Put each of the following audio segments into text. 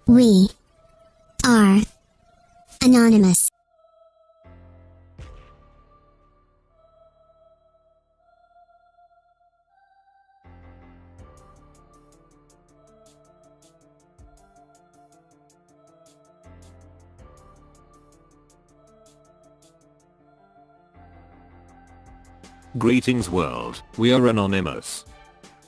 We are anonymous. Greetings world, we are anonymous.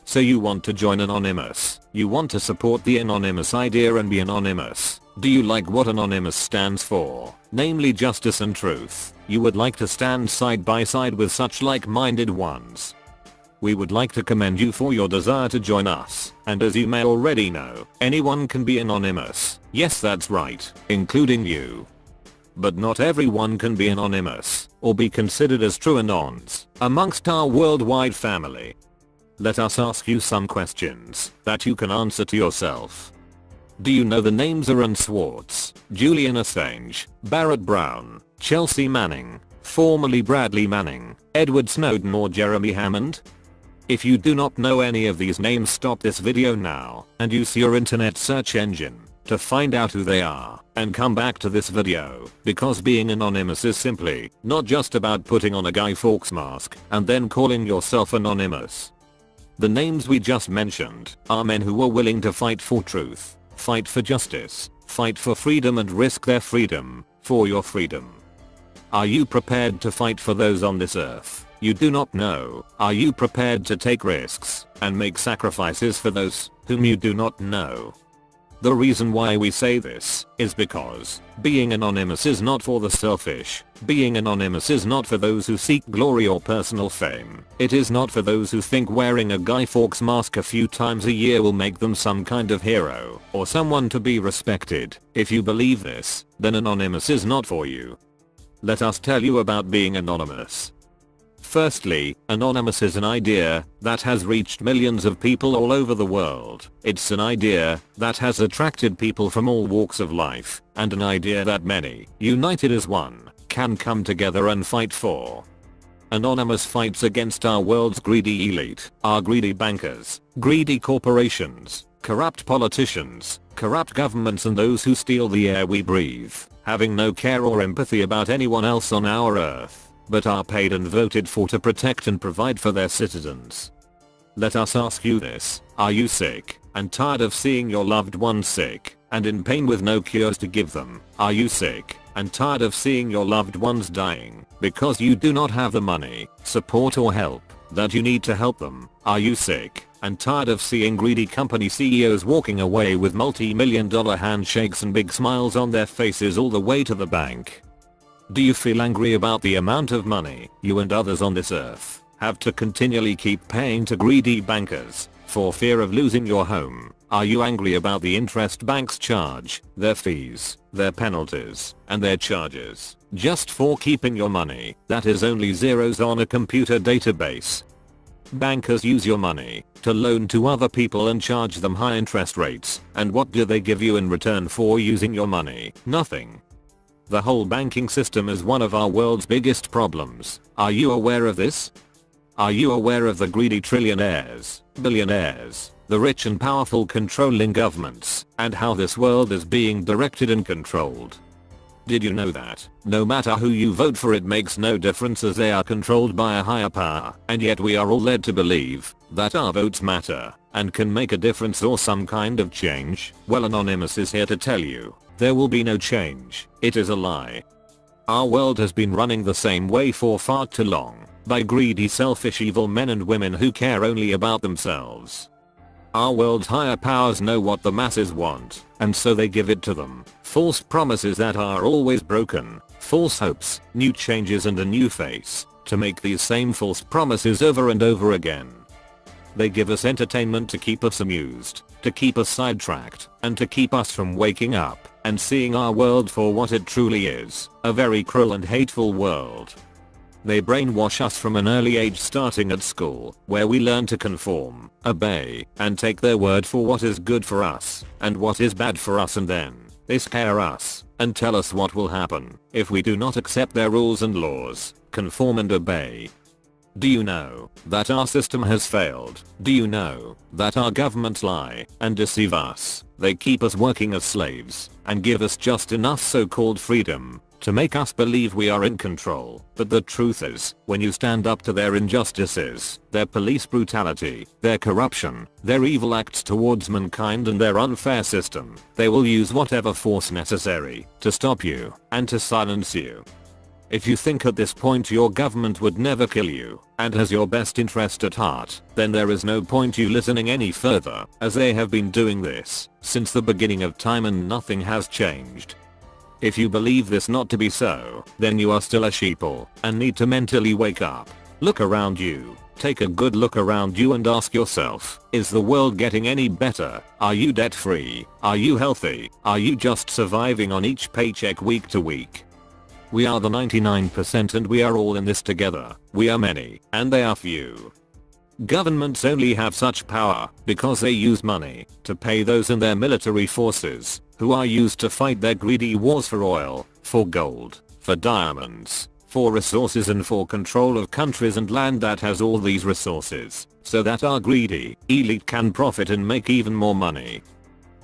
So you want to join Anonymous, you want to support the anonymous idea and be anonymous. Do you like what anonymous stands for, namely justice and truth? You would like to stand side by side with such like-minded ones. We would like to commend you for your desire to join us, and as you may already know, anyone can be anonymous. Yes, that's right, including you. But not everyone can be anonymous, or be considered as true anons, amongst our worldwide family. Let us ask you some questions that you can answer to yourself. Do you know the names Aaron Swartz, Julian Assange, Barrett Brown, Chelsea Manning, formerly Bradley Manning, Edward Snowden or Jeremy Hammond? If you do not know any of these names, stop this video now and use your internet search engine to find out who they are and come back to this video, because being anonymous is simply not just about putting on a Guy Fawkes mask and then calling yourself anonymous. The names we just mentioned are men who are willing to fight for truth, fight for justice, fight for freedom and risk their freedom for your freedom. Are you prepared to fight for those on this earth you do not know? Are you prepared to take risks and make sacrifices for those whom you do not know? The reason why we say this is because being anonymous is not for the selfish. Being anonymous is not for those who seek glory or personal fame. It is not for those who think wearing a Guy Fawkes mask a few times a year will make them some kind of hero or someone to be respected. If you believe this, then anonymous is not for you. Let us tell you about being anonymous. Firstly, anonymous is an idea that has reached millions of people all over the world. It's an idea that has attracted people from all walks of life, and an idea that many, united as one, can come together and fight for. Anonymous fights against our world's greedy elite, our greedy bankers, greedy corporations, corrupt politicians, corrupt governments and those who steal the air we breathe, having no care or empathy about anyone else on our earth, but are paid and voted for to protect and provide for their citizens. Let us ask you this, are you sick and tired of seeing your loved ones sick and in pain with no cures to give them? Are you sick and tired of seeing your loved ones dying because you do not have the money, support or help that you need to help them? Are you sick and tired of seeing greedy company CEOs walking away with multi-million-dollar handshakes and big smiles on their faces all the way to the bank? Do you feel angry about the amount of money you and others on this earth have to continually keep paying to greedy bankers for fear of losing your home? Are you angry about the interest banks charge, their fees, their penalties, and their charges just for keeping your money that is only zeros on a computer database? Bankers use your money to loan to other people and charge them high interest rates, and what do they give you in return for using your money? Nothing. The whole banking system is one of our world's biggest problems. Are you aware of this? Are you aware of the greedy trillionaires, billionaires, the rich and powerful controlling governments, and how this world is being directed and controlled? Did you know that no matter who you vote for, it makes no difference as they are controlled by a higher power, and yet we are all led to believe that our votes matter and can make a difference or some kind of change? Well, Anonymous is here to tell you there will be no change. It is a lie. Our world has been running the same way for far too long, by greedy, selfish, evil men and women who care only about themselves. Our world's higher powers know what the masses want, and so they give it to them. False promises that are always broken, false hopes, new changes and a new face, to make these same false promises over and over again. They give us entertainment to keep us amused, to keep us sidetracked, and to keep us from waking up and seeing our world for what it truly is, a very cruel and hateful world. They brainwash us from an early age, starting at school, where we learn to conform, obey, and take their word for what is good for us and what is bad for us, and then they scare us and tell us what will happen if we do not accept their rules and laws, conform and obey. Do you know that our system has failed? Do you know that our governments lie and deceive us? They keep us working as slaves and give us just enough so-called freedom to make us believe we are in control. But the truth is, when you stand up to their injustices, their police brutality, their corruption, their evil acts towards mankind and their unfair system, they will use whatever force necessary to stop you and to silence you. If you think at this point your government would never kill you and has your best interest at heart, then there is no point you listening any further, as they have been doing this since the beginning of time and nothing has changed. If you believe this not to be so, then you are still a sheeple and need to mentally wake up. Look around you. Take a good look around you and ask yourself, is the world getting any better? Are you debt free? Are you healthy? Are you just surviving on each paycheck week to week? We are the 99% and we are all in this together. We are many and they are few. Governments only have such power because they use money to pay those in their military forces who are used to fight their greedy wars for oil, for gold, for diamonds, for resources and for control of countries and land that has all these resources, so that our greedy elite can profit and make even more money.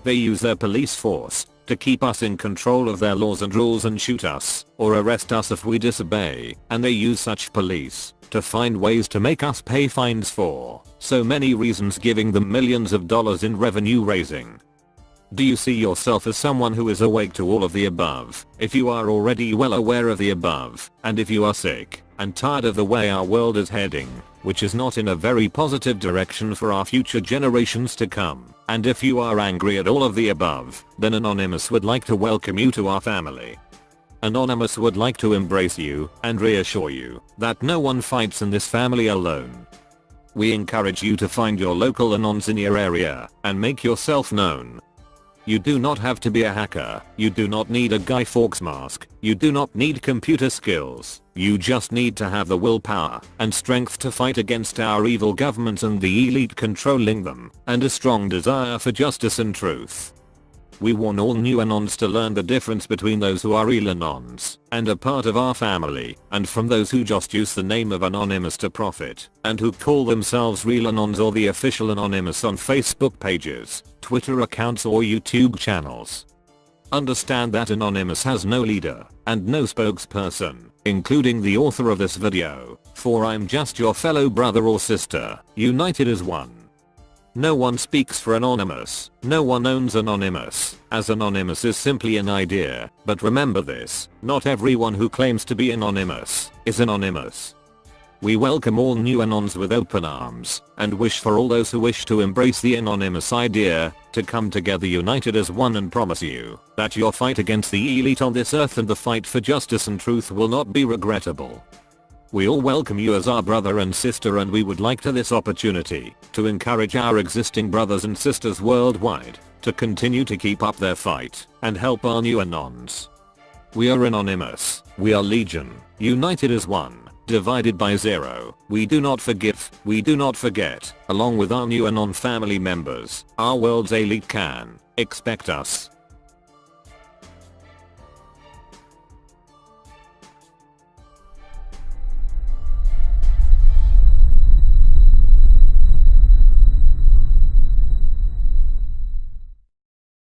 They use their police force to keep us in control of their laws and rules and shoot us or arrest us if we disobey, and they use such police to find ways to make us pay fines for so many reasons, giving them millions of dollars in revenue raising. Do you see yourself as someone who is awake to all of the above? If you are already well aware of the above, and if you are sick and tired of the way our world is heading, which is not in a very positive direction for our future generations to come, and if you are angry at all of the above, then Anonymous would like to welcome you to our family. Anonymous would like to embrace you and reassure you that no one fights in this family alone. We encourage you to find your local Anons in your area and make yourself known. You do not have to be a hacker, you do not need a Guy Fawkes mask, you do not need computer skills, you just need to have the willpower and strength to fight against our evil governments and the elite controlling them, and a strong desire for justice and truth. We warn all new Anons to learn the difference between those who are real Anons and a part of our family, and from those who just use the name of Anonymous to profit, and who call themselves real Anons or the official Anonymous on Facebook pages, Twitter accounts or YouTube channels. Understand that Anonymous has no leader and no spokesperson, including the author of this video, for I'm just your fellow brother or sister, united as one. No one speaks for Anonymous, no one owns Anonymous, as Anonymous is simply an idea, but remember this, not everyone who claims to be Anonymous is Anonymous. We welcome all new Anons with open arms, and wish for all those who wish to embrace the Anonymous idea to come together united as one, and promise you that your fight against the elite on this earth and the fight for justice and truth will not be regrettable. We all welcome you as our brother and sister, and we would like to this opportunity to encourage our existing brothers and sisters worldwide to continue to keep up their fight and help our new Anons. We are Anonymous, we are Legion, united as one, divided by zero. We do not forgive, we do not forget. Along with our new Anon family members, our world's elite can expect us